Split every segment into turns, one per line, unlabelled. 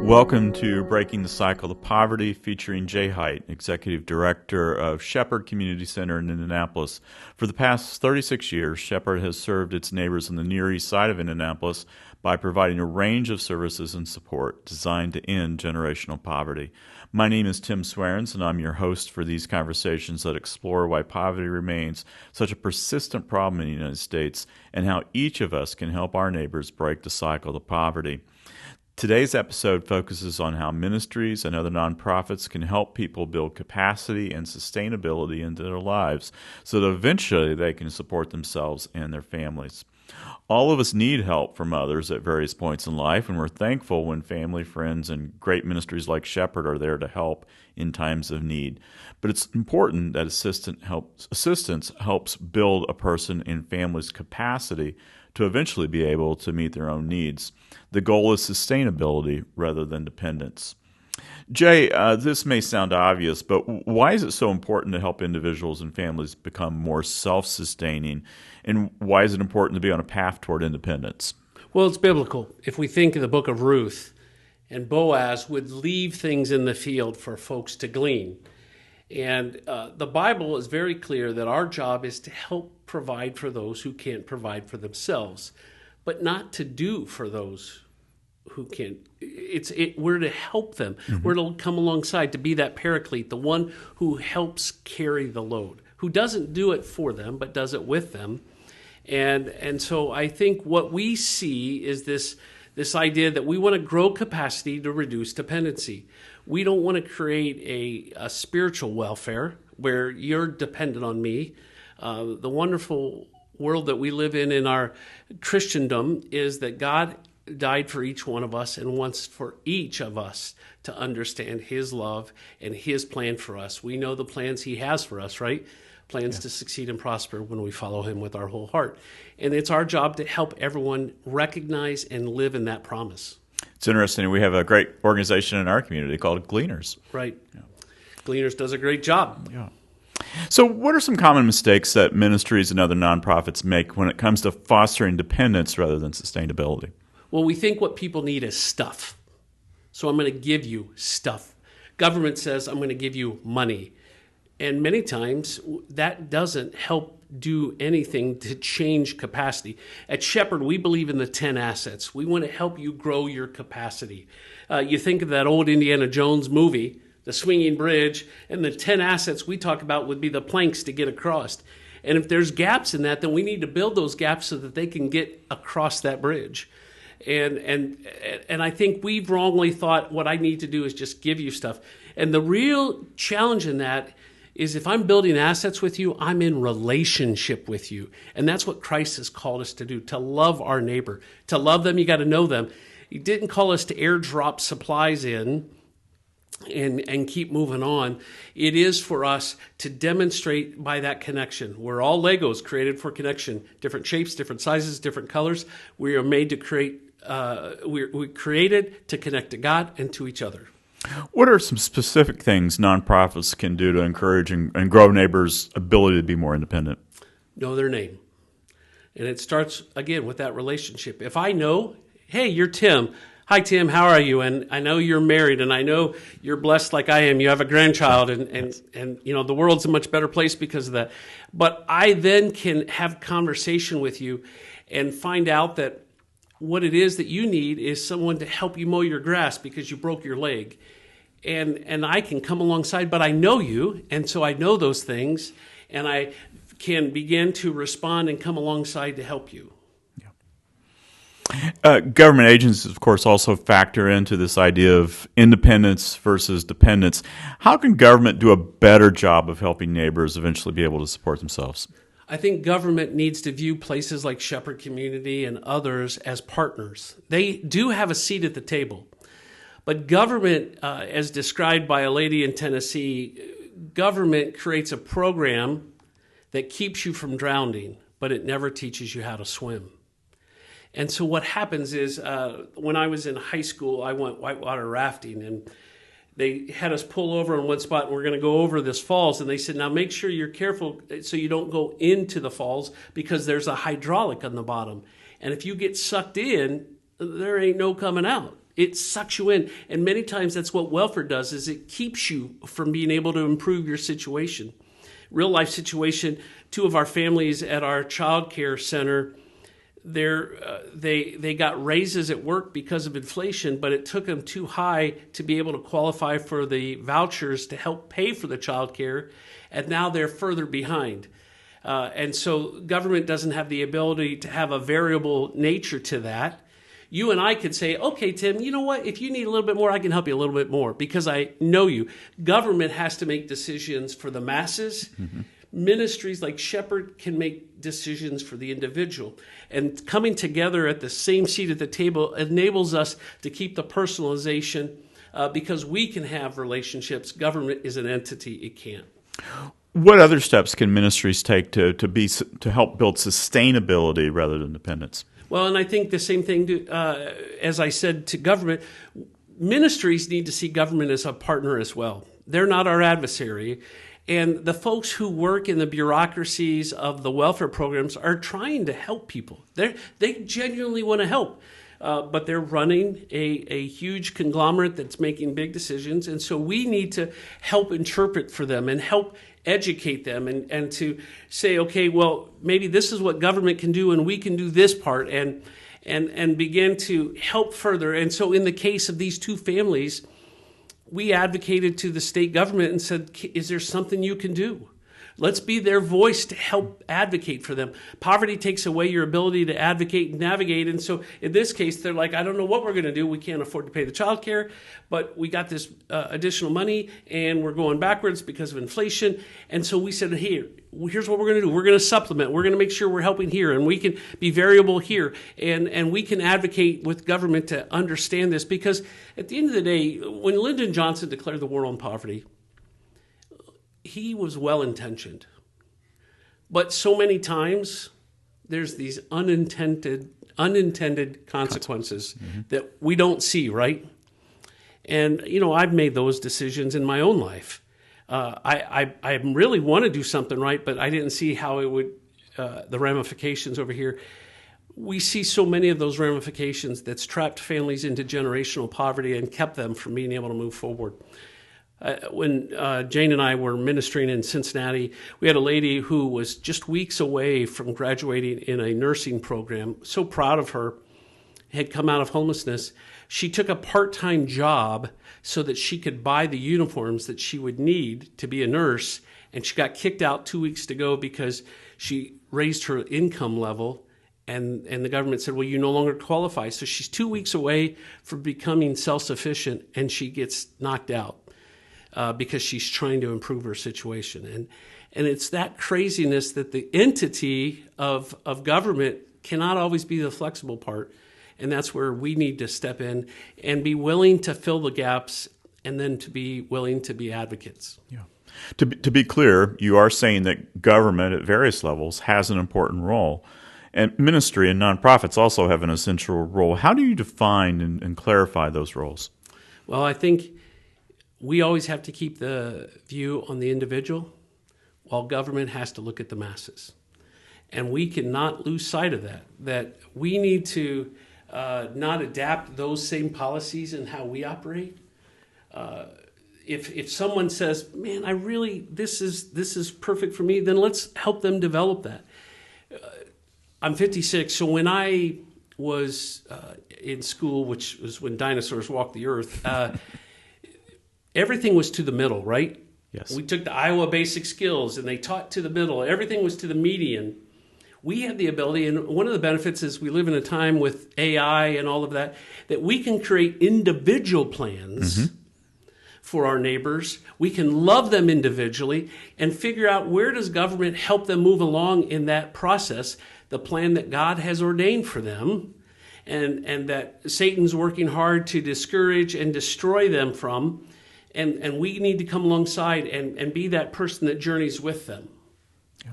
Welcome to Breaking the Cycle of Poverty, featuring Jay Height, Executive Director of Shepherd Community Center in Indianapolis. For the past 36 years, Shepherd has served its neighbors on the near east side of Indianapolis by providing a range of services and support designed to end generational poverty. My name is Tim Swearens, and I'm your host for these conversations that explore why poverty remains such a persistent problem in the United States and how each of us can help our neighbors break the cycle of poverty. Today's episode focuses on how ministries and other nonprofits can help people build capacity and sustainability into their lives so that eventually they can support themselves and their families. All of us need help from others at various points in life, and we're thankful when family, friends, and great ministries like Shepherd are there to help in times of need. But it's important that assistance helps build a person and family's capacity to eventually be able to meet their own needs. The goal is sustainability rather than dependence. Jay, this may sound obvious, but why is it so important to help individuals and families become more self-sustaining, and why is it important to be on a path toward independence?
Well, it's biblical. If we think of the book of Ruth, and Boaz would leave things in the field for folks to glean. And the Bible is very clear that our job is to help provide for those who can't provide for themselves, but not to do for those who can't. We're to help them. Mm-hmm. We're to come alongside to be that paraclete, the one who helps carry the load, who doesn't do it for them, but does it with them. And so I think what we see is this idea that we want to grow capacity to reduce dependency. We don't want to create a spiritual welfare where you're dependent on me. The wonderful world that we live in our Christendom is that God died for each one of us and wants for each of us to understand his love and his plan for us. We know the plans he has for us, right? Plans to succeed and prosper when we follow him with our whole heart. And it's our job to help everyone recognize and live in that promise.
It's interesting. We have a great organization in our community called Gleaners.
Right. Yeah. Gleaners does a great job.
Yeah. So what are some common mistakes that ministries and other nonprofits make when it comes to fostering dependence rather than sustainability?
Well, we think what people need is stuff. So I'm going to give you stuff. Government says I'm going to give you money. And many times that doesn't help do anything to change capacity. At Shepherd, we believe in the 10 assets. We want to help you grow your capacity. You think of that old Indiana Jones movie, the swinging bridge, and the 10 assets we talk about would be the planks to get across. And if there's gaps in that, then we need to build those gaps so that they can get across that bridge. And I think we've wrongly thought what I need to do is just give you stuff. And the real challenge in that is if I'm building assets with you, I'm in relationship with you. And that's what Christ has called us to do, to love our neighbor. To love them, you got to know them. He didn't call us to airdrop supplies in and keep moving on. It is for us to demonstrate by that connection. We're all Legos created for connection, different shapes, different sizes, different colors. We are made to create, we're created to connect to God and to each other.
What are some specific things nonprofits can do to encourage and grow neighbors' ability to be more independent?
Know their name. And it starts, again, with that relationship. If I know, hey, you're Tim. Hi, Tim, how are you? And I know you're married, and I know you're blessed like I am. You have a grandchild, and you know the world's a much better place because of that. But I then can have conversation with you and find out that what it is that you need is someone to help you mow your grass because you broke your leg. And I can come alongside, but I know you, and so I know those things, and I can begin to respond and come alongside to help you.
Government agencies, of course, also factor into this idea of independence versus dependence. How can government do a better job of helping neighbors eventually be able to support themselves?
I think government needs to view places like Shepherd Community and others as partners. They do have a seat at the table. But government, as described by a lady in Tennessee, government creates a program that keeps you from drowning, but it never teaches you how to swim. And so what happens is when I was in high school, I went whitewater rafting, and they had us pull over in one spot, and we're going to go over this falls. And they said, now make sure you're careful so you don't go into the falls because there's a hydraulic on the bottom. And if you get sucked in, there ain't no coming out. It sucks you in. And many times that's what welfare does, is it keeps you from being able to improve your situation. Real life situation, two of our families at our child care center, they got raises at work because of inflation, but it took them too high to be able to qualify for the vouchers to help pay for the child care, and now they're further behind. And so government doesn't have the ability to have a variable nature to that. You and I could say, okay, Tim, you know what? If you need a little bit more, I can help you a little bit more because I know you. Government has to make decisions for the masses. Mm-hmm. Ministries like Shepherd can make decisions for the individual. And coming together at the same seat at the table enables us to keep the personalization because we can have relationships. Government is an entity, it can't.
What other steps can ministries take to help build sustainability rather than dependence?
Well, and I think the same thing, as I said, to government, ministries need to see government as a partner as well. They're not our adversary. And the folks who work in the bureaucracies of the welfare programs are trying to help people. They genuinely want to help. But they're running a huge conglomerate that's making big decisions. And so we need to help interpret for them and help educate them and to say, okay, well, maybe this is what government can do and we can do this part and begin to help further. And so in the case of these two families, we advocated to the state government and said, is there something you can do? Let's be their voice to help advocate for them. Poverty takes away your ability to advocate and navigate. And so in this case, they're like, I don't know what we're going to do. We can't afford to pay the child care, but we got this additional money and we're going backwards because of inflation. And so we said, here's what we're going to do. We're going to supplement. We're going to make sure we're helping here and we can be variable here. And we can advocate with government to understand this because at the end of the day, when Lyndon Johnson declared the war on poverty, he was well-intentioned. But so many times, there's these unintended consequences that we don't see, right? And, I've made those decisions in my own life. I really want to do something right, but I didn't see how it would, the ramifications over here. We see so many of those ramifications that's trapped families into generational poverty and kept them from being able to move forward. When Jane and I were ministering in Cincinnati, we had a lady who was just weeks away from graduating in a nursing program. So proud of her, had come out of homelessness. She took a part-time job so that she could buy the uniforms that she would need to be a nurse, and she got kicked out 2 weeks to go because she raised her income level, and the government said, well, you no longer qualify. So she's 2 weeks away from becoming self-sufficient, and she gets knocked out. Because she's trying to improve her situation. And it's that craziness that the entity of government cannot always be the flexible part. And that's where we need to step in and be willing to fill the gaps and then to be willing to be advocates.
Yeah. To be clear, you are saying that government at various levels has an important role. And ministry and nonprofits also have an essential role. How do you define and clarify those roles?
Well, I think we always have to keep the view on the individual while government has to look at the masses. And we cannot lose sight of that we need to not adapt those same policies in how we operate. If someone says, man, this is perfect for me, then let's help them develop that. I'm 56, so when I was in school, which was when dinosaurs walked the earth, everything was to the middle, right?
Yes.
We took the Iowa basic skills and they taught to the middle. Everything was to the median. We have the ability, and one of the benefits is we live in a time with AI and all of that we can create individual plans for our neighbors. We can love them individually and figure out where does government help them move along in that process, the plan that God has ordained for them, and that Satan's working hard to discourage and destroy them from. And we need to come alongside and be that person that journeys with them.
Yeah.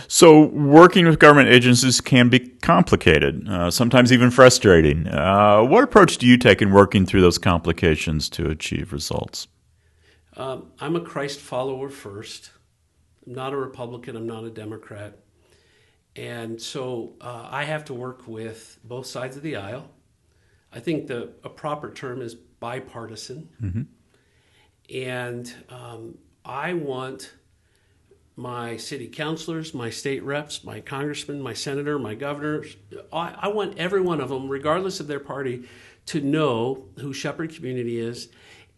So working with government agencies can be complicated, sometimes even frustrating. What approach do you take in working through those complications to achieve results?
I'm a Christ follower first. I'm not a Republican. I'm not a Democrat. And so I have to work with both sides of the aisle. I think a proper term is bipartisan. And I want my city councilors, my state reps, my congressmen, my senator, my governors, I want every one of them, regardless of their party, to know who Shepherd Community is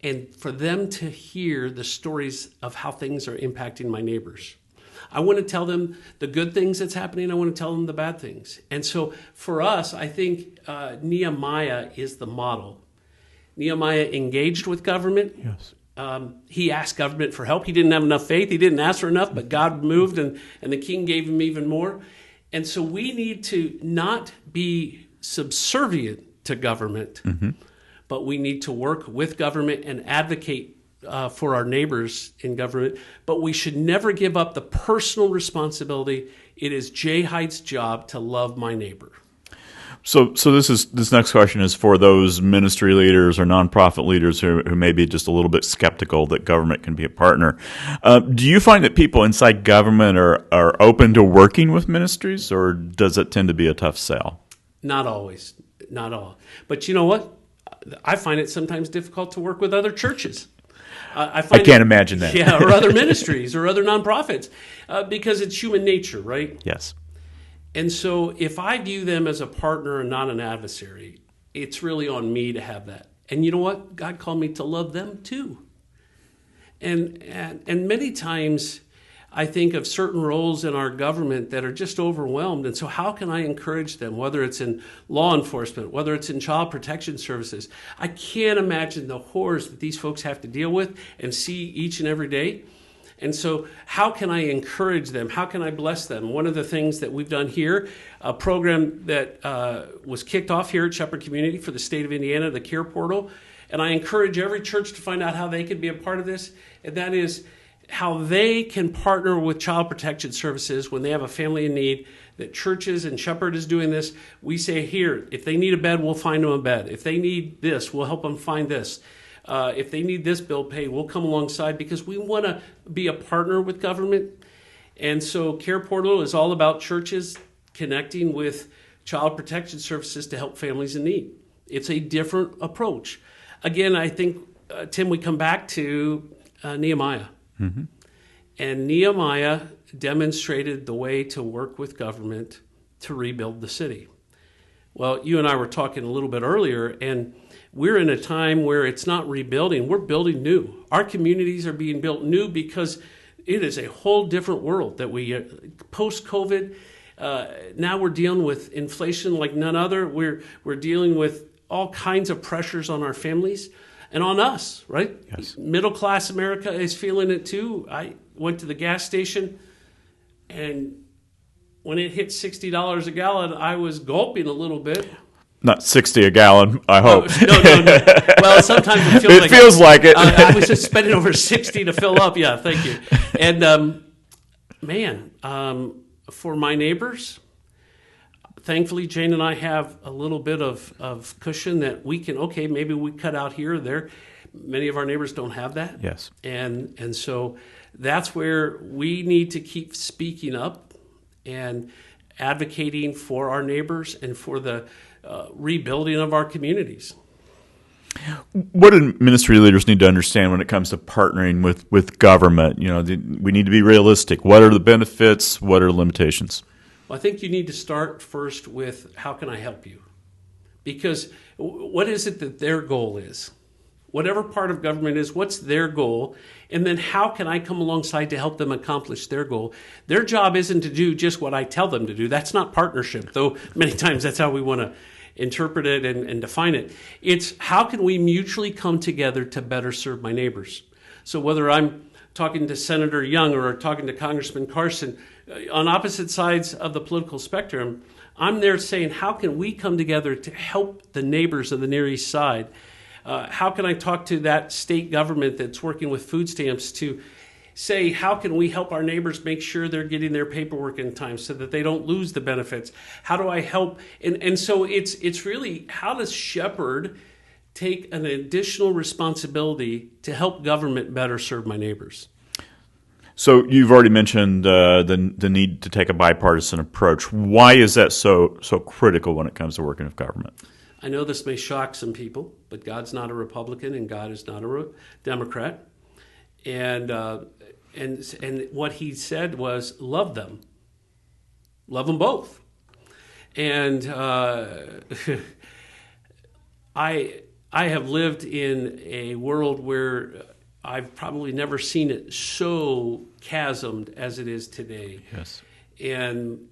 and for them to hear the stories of how things are impacting my neighbors. I want to tell them the good things that's happening. I want to tell them the bad things. And so for us, I think Nehemiah is the model. Nehemiah engaged with government.
Yes.
He asked government for help. He didn't have enough faith. He didn't ask for enough, but God moved and the king gave him even more. And so we need to not be subservient to government, but we need to work with government and advocate for our neighbors in government. But we should never give up the personal responsibility. It is Jay Hyde's job to love my neighbor.
So this next question is for those ministry leaders or nonprofit leaders who may be just a little bit skeptical that government can be a partner. Do you find that people inside government are open to working with ministries, or does it tend to be a tough sell?
Not always, not all. But you know what? I find it sometimes difficult to work with other churches. I
can't imagine that.
Yeah, or other ministries or other nonprofits, because it's human nature, right?
Yes.
And so if I view them as a partner and not an adversary, it's really on me to have that. And you know what? God called me to love them too. And many times I think of certain roles in our government that are just overwhelmed. And so how can I encourage them, whether it's in law enforcement, whether it's in child protection services? I can't imagine the horrors that these folks have to deal with and see each and every day. And so how can I encourage them? How can I bless them? One of the things that we've done here, a program that was kicked off here at Shepherd Community for the state of Indiana, the Care Portal, and I encourage every church to find out how they can be a part of this, and that is how they can partner with child protection services when they have a family in need, that churches and Shepherd is doing this. We say, here, if they need a bed, we'll find them a bed. If they need this, we'll help them find this. If they need this bill paid, we'll come alongside because we want to be a partner with government. And so Care Portal is all about churches connecting with child protection services to help families in need. It's a different approach. Again, I think, Tim, we come back to Nehemiah. And Nehemiah demonstrated the way to work with government to rebuild the city. Well, you and I were talking a little bit earlier, and we're in a time where it's not rebuilding, we're building new. Our communities are being built new because it is a whole different world that we, post-COVID, now we're dealing with inflation like none other. We're dealing with all kinds of pressures on our families and on us, right?
Yes.
Middle-class America is feeling it too. I went to the gas station, and when it hit $60 a gallon, I was gulping a little bit.
Not 60 a gallon, I hope.
No. Well, sometimes it
feels like it.
I was just spending over 60 to fill up. Yeah, thank you. And for my neighbors, thankfully, Jane and I have a little bit of cushion that we can, okay, maybe we cut out here or there. Many of our neighbors don't have that.
Yes.
And so that's where we need to keep speaking up and advocating for our neighbors and for the rebuilding of our communities.
What do ministry leaders need to understand when it comes to partnering with government? You know, we need to be realistic. What are the benefits? What are the limitations?
Well, I think you need to start first with, how can I help you? Because what is it that their goal is? Whatever part of government is, what's their goal? And then how can I come alongside to help them accomplish their goal? Their job isn't to do just what I tell them to do. That's not partnership, though many times that's how we want to interpret it and define it. It's how can we mutually come together to better serve my neighbors? So whether I'm talking to Senator Young or talking to Congressman Carson, on opposite sides of the political spectrum, I'm there saying, how can we come together to help the neighbors of the Near East Side? How can I talk to that state government that's working with food stamps to say, how can we help our neighbors make sure they're getting their paperwork in time so that they don't lose the benefits? How do I help? And so it's really, how does Shepherd take an additional responsibility to help government better serve my neighbors?
So you've already mentioned the need to take a bipartisan approach. Why is that so critical when it comes to working with government?
I know this may shock some people, but God's not a Republican and God is not a Democrat. And what he said was, love them. Love them both. And I have lived in a world where I've probably never seen it so chasmed as it is today.
Yes.
And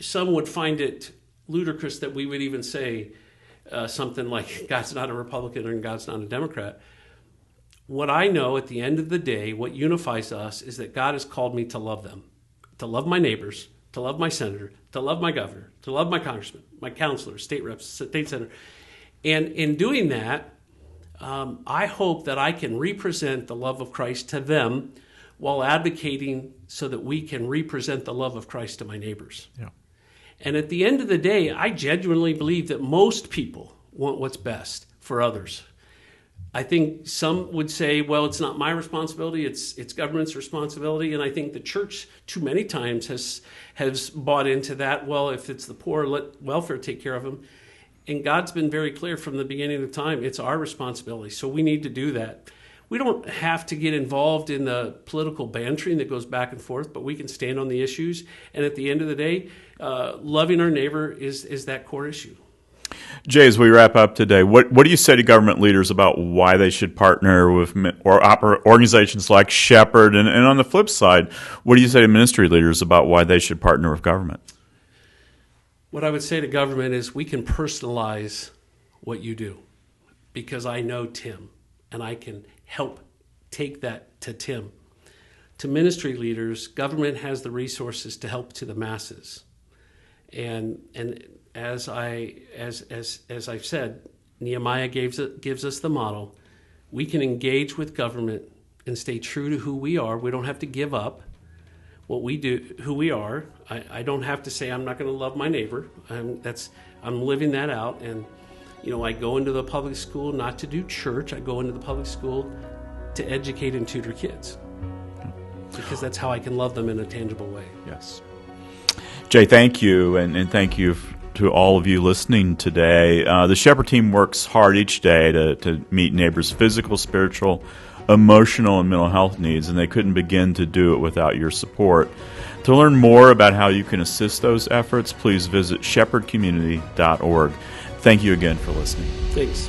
some would find it ludicrous that we would even say something like God's not a Republican and God's not a Democrat. What I know at the end of the day, what unifies us is that God has called me to love them, to love my neighbors, to love my senator, to love my governor, to love my congressman, my counselor, state reps, state senator. And in doing that, I hope that I can represent the love of Christ to them while advocating so that we can represent the love of Christ to my neighbors.
Yeah.
And at the end of the day, I genuinely believe that most people want what's best for others. I think some would say, well, it's not my responsibility, it's government's responsibility. And I think the church too many times has bought into that. Well, if it's the poor, let welfare take care of them. And God's been very clear from the beginning of time, it's our responsibility. So we need to do that. We don't have to get involved in the political bantering that goes back and forth, but we can stand on the issues. And at the end of the day, loving our neighbor is that core issue.
Jay, as we wrap up today, what do you say to government leaders about why they should partner with organizations like Shepherd? And on the flip side, what do you say to ministry leaders about why they should partner with government?
What I would say to government is we can personalize what you do because I know Tim and I can help take that to Tim. To ministry leaders, government has the resources to help to the masses. And as I've said, Nehemiah gives us the model. We can engage with government and stay true to who we are. We don't have to give up what we do, who we are. I don't have to say I'm not going to love my neighbor. I'm living that out. And I go into the public school not to do church. I go into the public school to educate and tutor kids because that's how I can love them in a tangible way.
Yes. Jay, thank you, and thank you to all of you listening today. The Shepherd team works hard each day to meet neighbors' physical, spiritual, emotional, and mental health needs, and they couldn't begin to do it without your support. To learn more about how you can assist those efforts, please visit shepherdcommunity.org. Thank you again for listening.
Thanks.